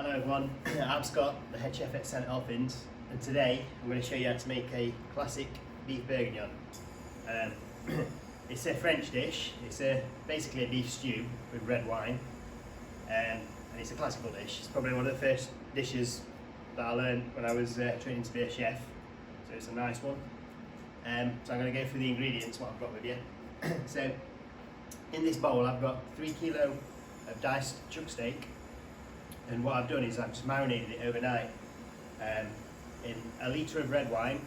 Hello everyone, I'm Scott, the head chef at Elphin's, and today I'm going to show you how to make a classic beef bourguignon. It's a French dish. It's basically a beef stew with red wine, and it's a classical dish. It's probably one of the first dishes that I learned when I was training to be a chef, so it's a nice one. So I'm going to go through the ingredients, what I've got with you. So in this bowl I've got 3 kilo of diced chuck steak. And what I've done is I've just marinated it overnight in a litre of red wine,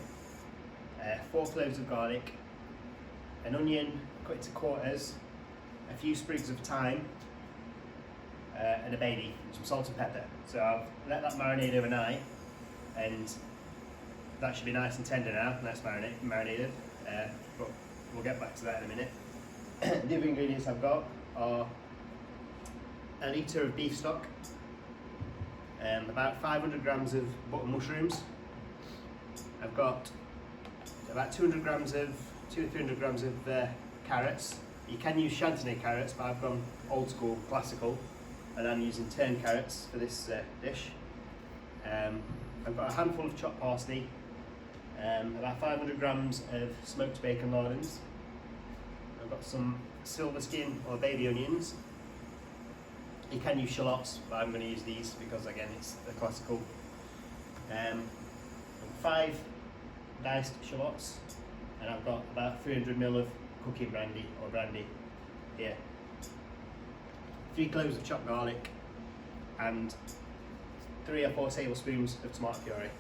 4 cloves of garlic, an onion cut into quarters, a few sprigs of thyme, and a bay leaf, and some salt and pepper. So I've let that marinate overnight, and that should be nice and tender now. That's marinated, but we'll get back to that in a minute. The other ingredients I've got are a litre of beef stock, about 500 grams of butter mushrooms. I've got about 200 grams of 200-300 grams of carrots. You can use chantenay carrots, but I've gone old school, classical, and I'm using turned carrots for this dish. I've got a handful of chopped parsley, about 500 grams of smoked bacon lardons. I've got some silver skin or baby onions. You can use shallots, but I'm going to use these because again it's the classical. 5 diced shallots, and I've got about 300 ml of cooking brandy or brandy here. 3 cloves of chopped garlic, and 3 or 4 tablespoons of tomato puree.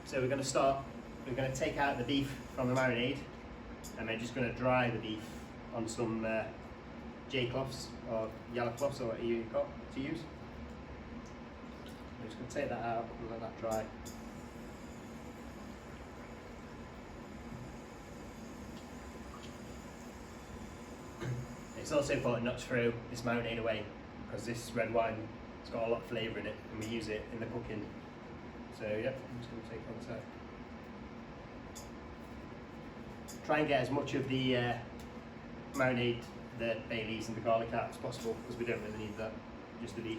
So we're going to start. We're going to take out the beef from the marinade, and we're just going to dry the beef on some J cloths or yellow cloths, or what you got to use. I'm just going to take that out and let that dry. It's also important not to throw this marinade away, because this red wine has got a lot of flavour in it and we use it in the cooking. So yep, I'm just going to take it on the side. Try and get as much of the marinade, the bay leaves and the garlic out as possible, because we don't really need that, just the beef.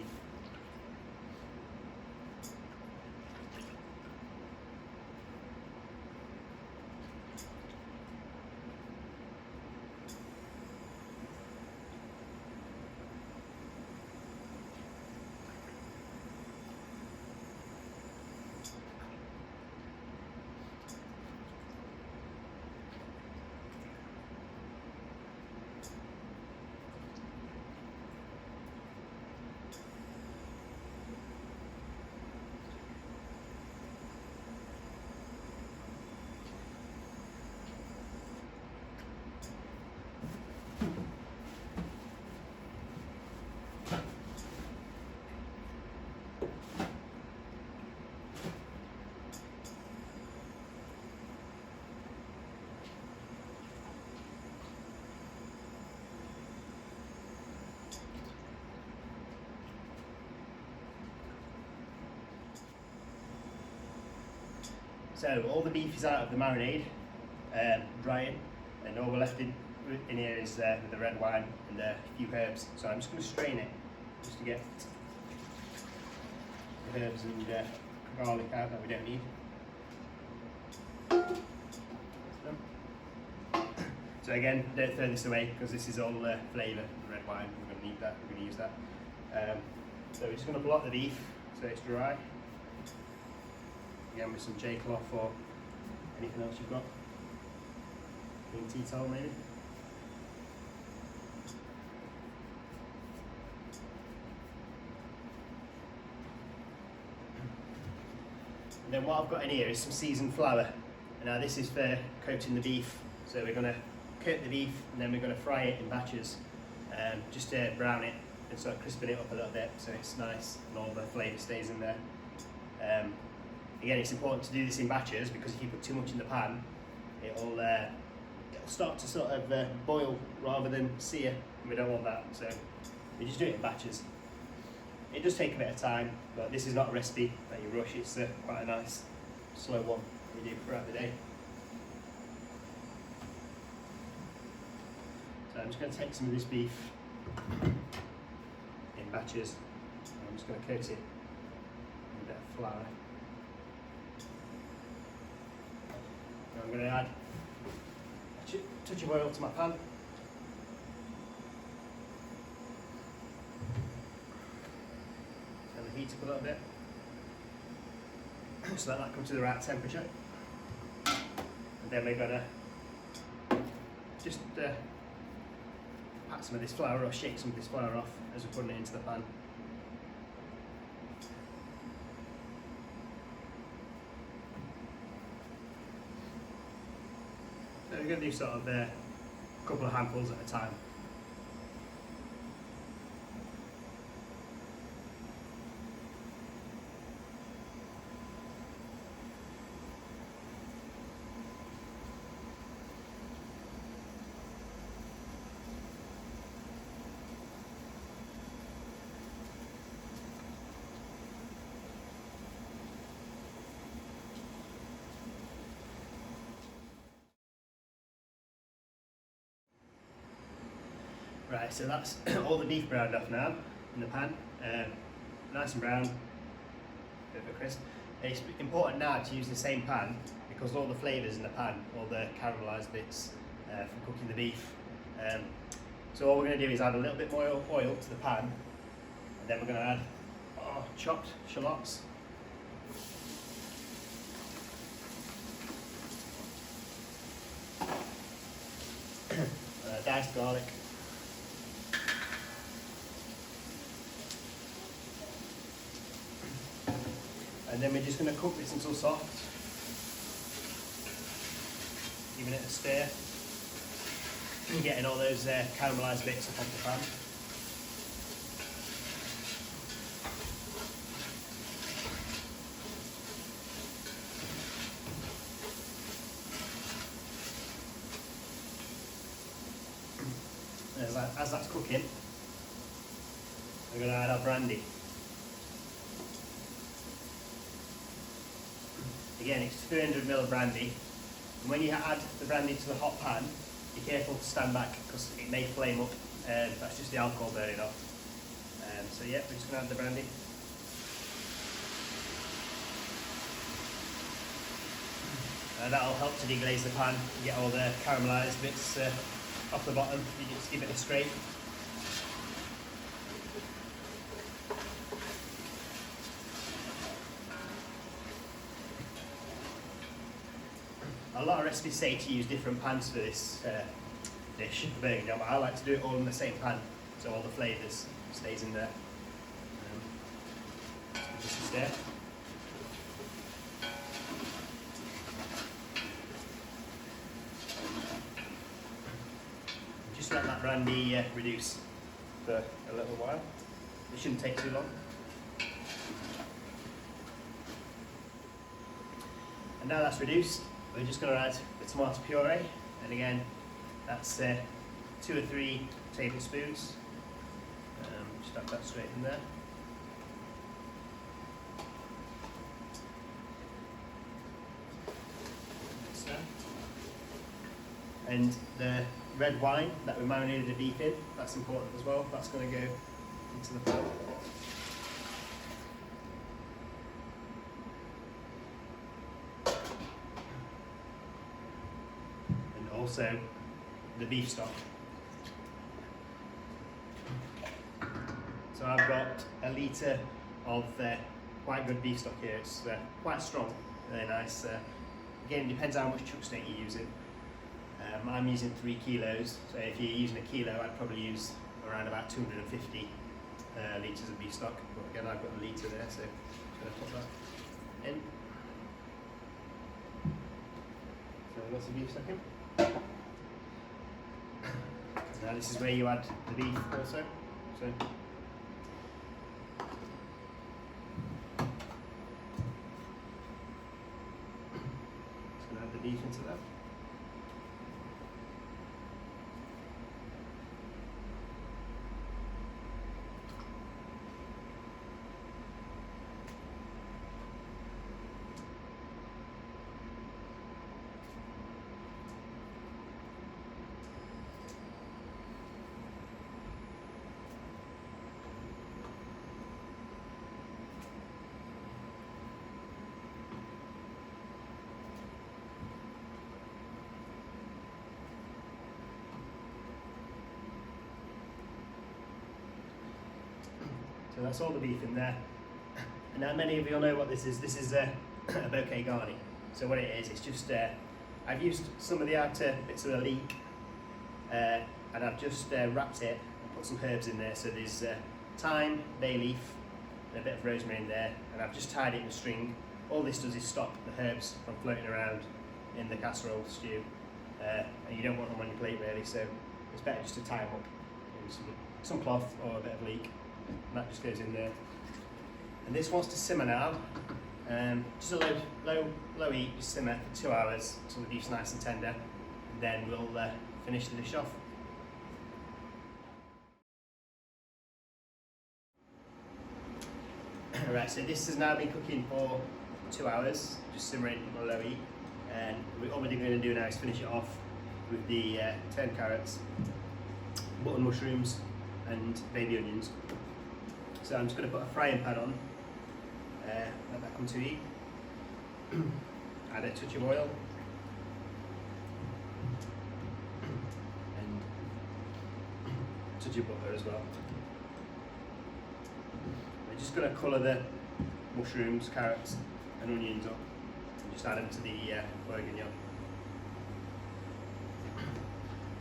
So all the beef is out of the marinade, drying, and all we're left in here is the red wine and a few herbs. So I'm just going to strain it, just to get the herbs and garlic out that we don't need. So again, don't throw this away, because this is all flavour, the red wine. We're going to need that, we're going to use that. So we're just going to block the beef so it's dry. Again with some J cloth or anything else you've got. Clean tea towel maybe. And then what I've got in here is some seasoned flour. And now this is for coating the beef. So we're going to coat the beef and then we're going to fry it in batches, just to brown it and sort of crispen it up a little bit so it's nice and all the flavour stays in there. Again, it's important to do this in batches, because if you put too much in the pan, it'll start to sort of boil rather than sear, and we don't want that. So we just do it in batches. It does take a bit of time, but this is not a recipe that you rush. It's quite a nice, slow one that you do throughout the day. So I'm just going to take some of this beef in batches. I'm just going to coat it with a bit of flour. Now I'm going to add a touch of oil to my pan. Turn the heat up a little bit, so that comes to the right temperature. And then we're going to just pat some of this flour, or shake some of this flour off as we're putting it into the pan. So we're going to do sort of a couple of handfuls at a time. Right, so that's all the beef browned off now in the pan, nice and brown, bit of a crisp. It's important now to use the same pan because all the flavours in the pan, all the caramelised bits from cooking the beef. So all we're going to do is add a little bit more oil to the pan, and then we're going to add chopped shallots. Diced garlic. And then we're just going to cook this until soft, giving it a stir, and getting all those caramelised bits up off the pan. As that's cooking, we're going to add our brandy. Again, it's 300ml of brandy, and when you add the brandy to the hot pan, be careful to stand back because it may flame up. That's just the alcohol burning off. So yeah, we're just going to add the brandy. That'll help to deglaze the pan, get all the caramelised bits off the bottom. You just give it a scrape. A lot of recipes say to use different pans for this dish, bourguignon, but I like to do it all in the same pan, so all the flavours stays in there. This is there. Just let that brandy reduce for a little while. It shouldn't take too long. And now that's reduced, we're just going to add the tomato puree, and again that's 2 or 3 tablespoons. Just add that straight in there. And the red wine that we marinated the beef in, that's important as well. That's going to go into the pan. And also the beef stock. So I've got a litre of quite good beef stock here. It's quite strong, really nice. Again, it depends how much chuck steak you're using. I'm using 3 kilos, so if you're using a kilo, I'd probably use around about 250 litres of beef stock. But again, I've got a litre there, so I'm just going to put that in. So lots of beef stock in. Now this is where you add the beef also. So just going to add the beef into that. So that's all the beef in there. And now many of you will know what this is. This is a bouquet garni. So what it is, it's just, I've used some of the outer bits of the leek and I've just wrapped it and put some herbs in there. So there's thyme, bay leaf, and a bit of rosemary in there, and I've just tied it in a string. All this does is stop the herbs from floating around in the casserole stew, and you don't want them on your plate really, so it's better just to tie them up in some cloth or a bit of leek, and that just goes in there. And this wants to simmer now, just a low heat, just simmer for 2 hours until the beef's nice and tender, and then we'll finish the dish off. Right, so this has now been cooking for 2 hours, just simmering on a low heat, and what we're going to do now is finish it off with the turned carrots, button mushrooms and baby onions. So I'm just going to put a frying pan on, let that come to heat, add a touch of oil, and a touch of butter as well. We're just going to colour the mushrooms, carrots and onions up and just add them to the bourguignon.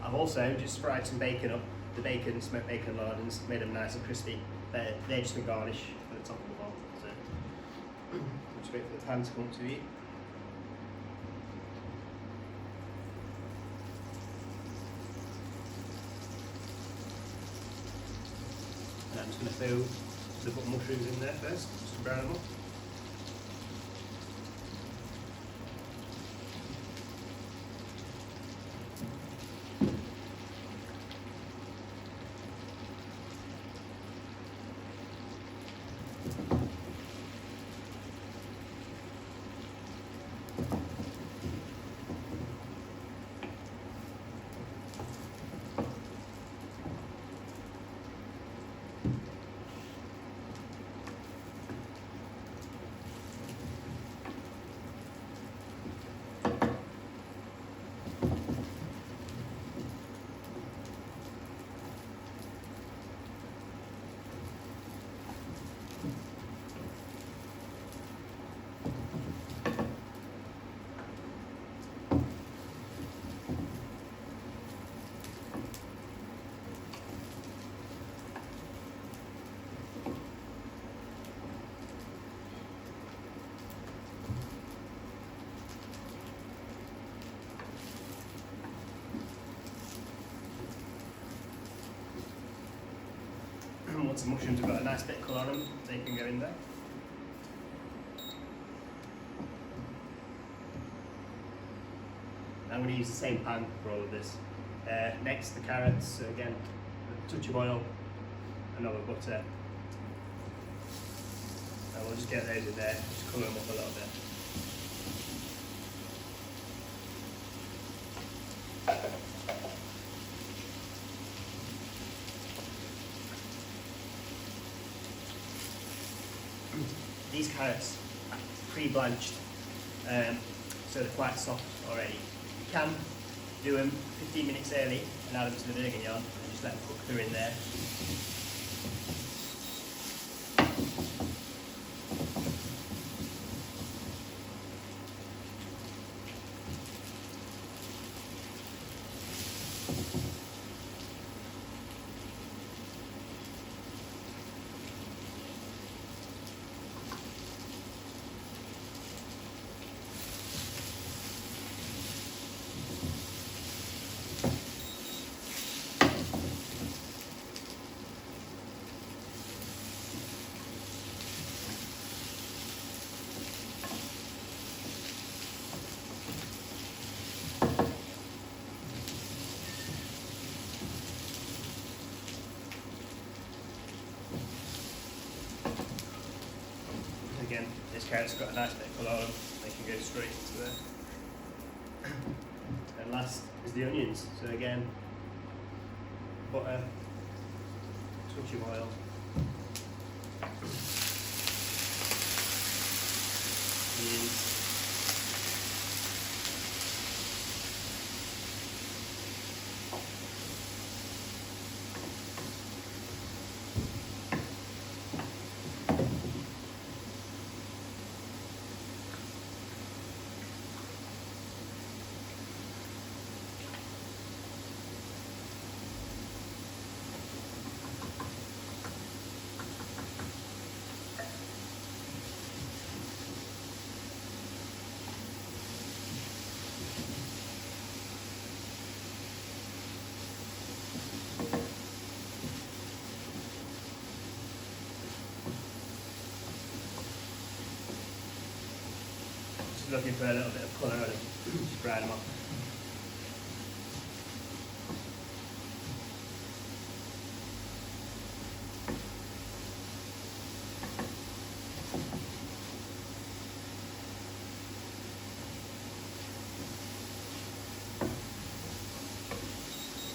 I've also just fried some bacon up, the bacon, smoked bacon lardons, made them nice and crispy. They're just a garnish for the top of the bowl. So just wait for the pan to come to heat. And I'm just going to throw the button mushrooms in there first, just to brown them up. Once the mushrooms have got a nice bit of colour on them, they can go in there. I'm going to use the same pan for all of this. Next, the carrots, so again, a touch of oil, another butter. And we'll just get those in there, just colour them up a little bit. These carrots are pre-blanched, so they're quite soft already. You can do them 15 minutes early and add them to the bourguignon and just let them cook through in there. Again, this carrot's got a nice bit of colour on them, they can go straight into there. And last is the onions, so again, butter, touch of oil, onions, looking for a little bit of colour on them. Just brown them up.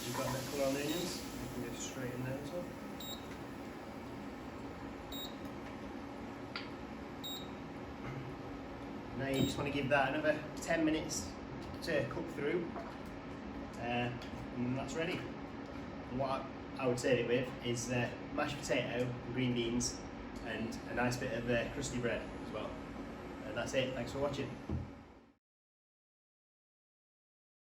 You've got a bit of colour on the onions, you can go straight in there as well. Now you just want to give that another 10 minutes to cook through, and that's ready. And what I would serve it with is mashed potato, green beans, and a nice bit of crusty bread as well. And that's it. Thanks for watching.